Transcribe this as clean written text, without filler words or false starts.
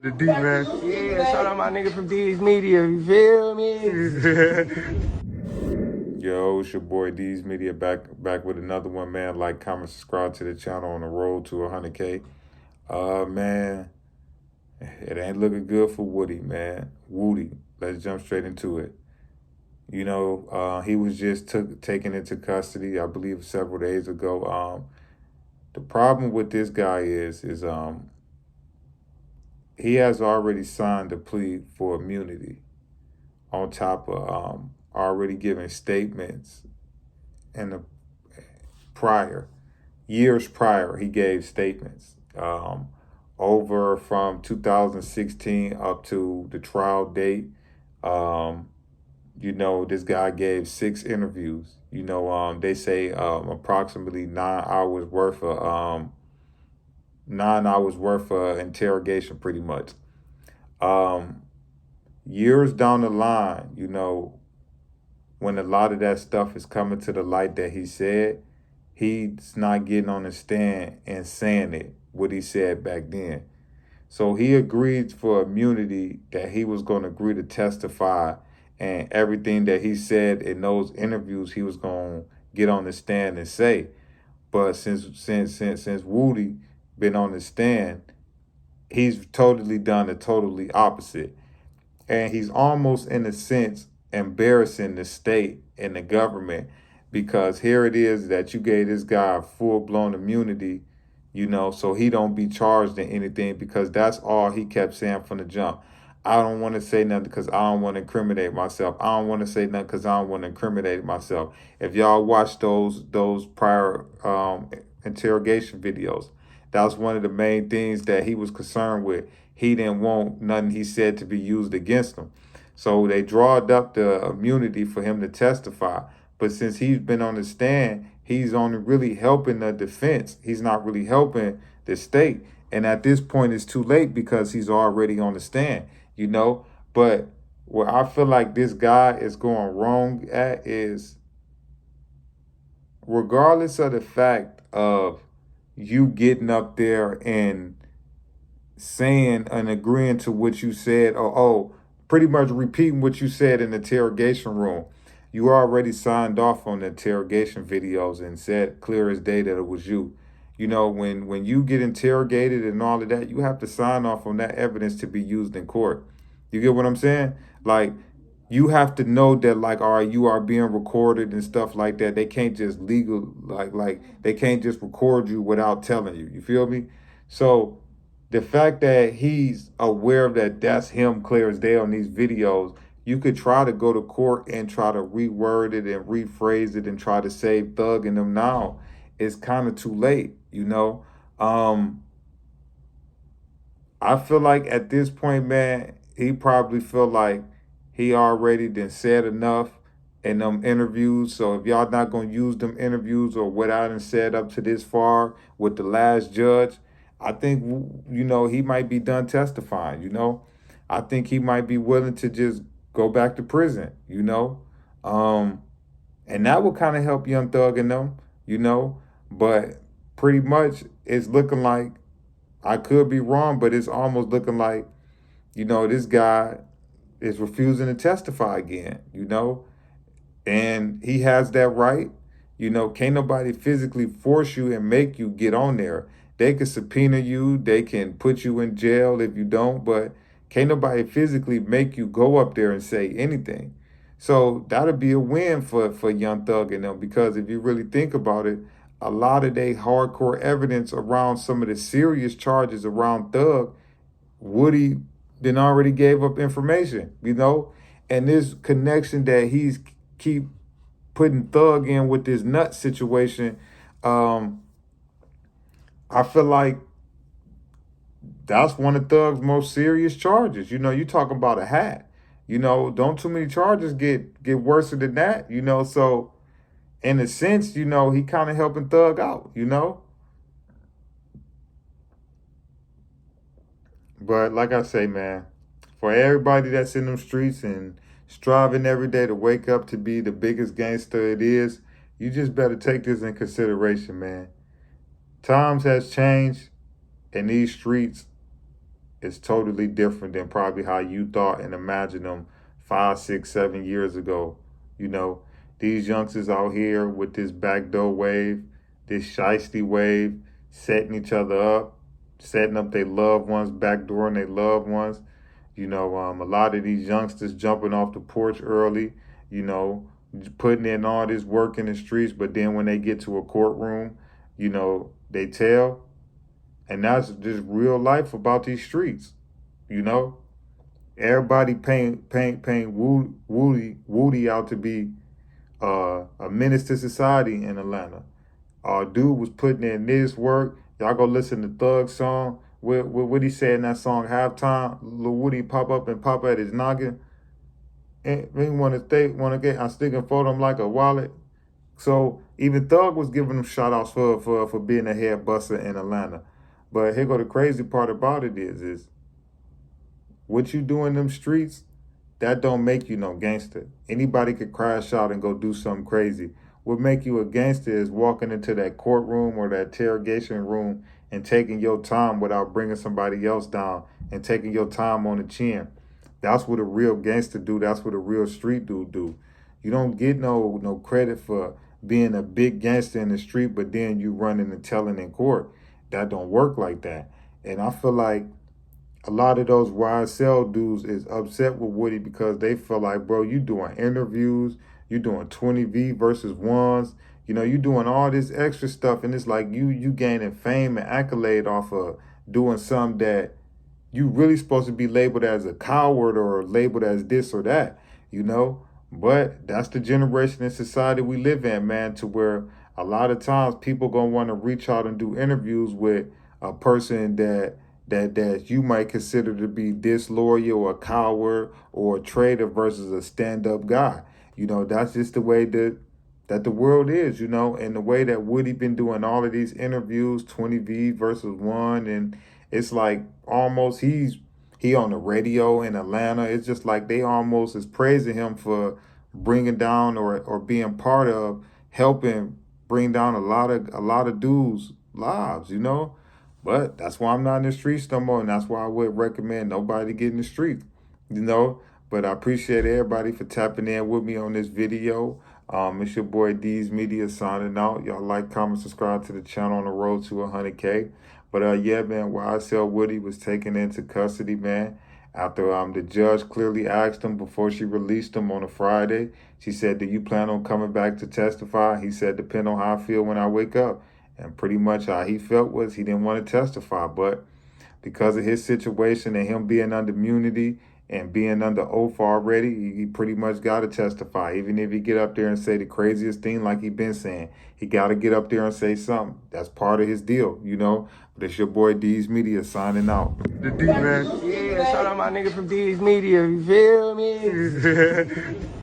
The D, man. Yeah, shout out my nigga from D's Media, you feel me? Yo, it's your boy D's Media back with another one, man. Like, comment, subscribe to the channel on the road to 100K. Man, it ain't looking good for Woody, man. Woody, let's jump straight into it. You know, he was just taken into custody, I believe, several days ago. The problem with this guy is he has already signed a plea for immunity, on top of already giving statements in the years prior, he gave statements over from 2016 up to the trial date. You know, this guy gave 6 interviews. You know, they say approximately 9 hours worth of 9 hours worth of interrogation, pretty much. Years down the line, you know, when a lot of that stuff is coming to the light that he said, he's not getting on the stand and saying it, what he said back then. So he agreed for immunity, that he was going to agree to testify, and everything that he said in those interviews he was going to get on the stand and say. But since Woody been on the stand, he's totally done the totally opposite. And he's almost, in a sense, embarrassing the state and the government, because here it is that you gave this guy full-blown immunity, you know, so he don't be charged in anything, because that's all he kept saying from the jump. I don't want to say nothing because I don't want to incriminate myself. I don't want to say nothing because I don't want to incriminate myself. If y'all watch those prior interrogation videos, that was one of the main things that he was concerned with. He didn't want nothing he said to be used against him. So they drawed up the immunity for him to testify. But since he's been on the stand, he's only really helping the defense. He's not really helping the state. And at this point, it's too late because he's already on the stand, you know. But where I feel like this guy is going wrong at is, regardless of the fact of you getting up there and saying and agreeing to what you said, or pretty much repeating what you said in the interrogation room. You already signed off on the interrogation videos and said clear as day that it was you. You know, when you get interrogated and all of that, you have to sign off on that evidence to be used in court. You get what I'm saying? Like, you have to know that, like, all right, you are being recorded and stuff like that. They can't just they can't just record you without telling you. You feel me? So the fact that he's aware of that, that's him clear as day on these videos, you could try to go to court and try to reword it and rephrase it and try to save Thug and them now. It's kind of too late, you know? I feel like at this point, man, he probably feel like he already done said enough in them interviews. So if y'all not going to use them interviews or what I done said up to this far with the last judge, I think, you know, he might be done testifying, you know. I think he might be willing to just go back to prison, you know. And that would kind of help Young Thug and them, you know. But pretty much it's looking like, I could be wrong, but it's almost looking like, you know, this guy is refusing to testify again, you know. And he has that right. You know, can't nobody physically force you and make you get on there. They can subpoena you. They can put you in jail if you don't. But can't nobody physically make you go up there and say anything. So that'll be a win for Young Thug and them. Because if you really think about it, a lot of they hardcore evidence around some of the serious charges around Thug, Woody then already gave up information, you know. And this connection that he's keep putting Thug in with this nut situation, I feel like that's one of Thug's most serious charges. You know, you talking about a hat. You know, don't too many charges get worse than that, you know. So in a sense, you know, he kind of helping Thug out, you know. But like I say, man, for everybody that's in them streets and striving every day to wake up to be the biggest gangster it is, you just better take this in consideration, man. Times has changed in these streets. is totally different than probably how you thought and imagined them 5, 6, 7 years ago. You know, these youngsters out here with this backdoor wave, this shiesty wave, setting each other up, setting up their loved ones, backdooring their loved ones. You know, a lot of these youngsters jumping off the porch early, you know, putting in all this work in the streets, but then when they get to a courtroom, you know, they tell. And that's just real life about these streets, you know. Everybody paint Woody out to be a menace to society in Atlanta. Dude was putting in this work. Y'all go listen to Thug's song. What he said in that song, Halftime. Lil Woody pop up and pop at his noggin. And he want to get, I'm sticking for them like a wallet. So even Thug was giving him shout outs for being a head buster in Atlanta. But here go the crazy part about it is what you do in them streets, that don't make you no gangster. Anybody could crash out and go do something crazy. What make you a gangster is walking into that courtroom or that interrogation room and taking your time without bringing somebody else down and taking your time on the chin. That's what a real gangster do. That's what a real street dude do. You don't get no credit for being a big gangster in the street, but then you running and telling in court. That don't work like that. And I feel like a lot of those YSL dudes is upset with Woody because they feel like, bro, you doing interviews, you doing 20V versus ones, you know, you doing all this extra stuff, and it's like you gaining fame and accolade off of doing something that you really supposed to be labeled as a coward or labeled as this or that, you know? But that's the generation in society we live in, man, to where a lot of times people gonna want to reach out and do interviews with a person that you might consider to be disloyal or a coward or a traitor versus a stand-up guy. You know, that's just the way that the world is, you know, and the way that Woody been doing all of these interviews, 20V versus one, and it's like almost he on the radio in Atlanta. It's just like they almost is praising him for bringing down or being part of helping bring down a lot of dudes' lives, you know. But that's why I'm not in the streets no more, and that's why I would recommend nobody get in the streets, you know. But I appreciate everybody for tapping in with me on this video. It's your boy D's Media signing out. Y'all like, comment, subscribe to the channel on the road to 100K. But yeah, man, YSL Woody was taken into custody, man, after the judge clearly asked him before she released him on a Friday. She said, do you plan on coming back to testify? He said, depend on how I feel when I wake up. And pretty much how he felt was he didn't want to testify. But because of his situation and him being under immunity and being under oath already, he pretty much got to testify. Even if he get up there and say the craziest thing like he been saying, he got to get up there and say something. That's part of his deal, you know. But it's your boy D's Media signing out. The D, man. Yeah, shout out my nigga from D's Media, you feel me?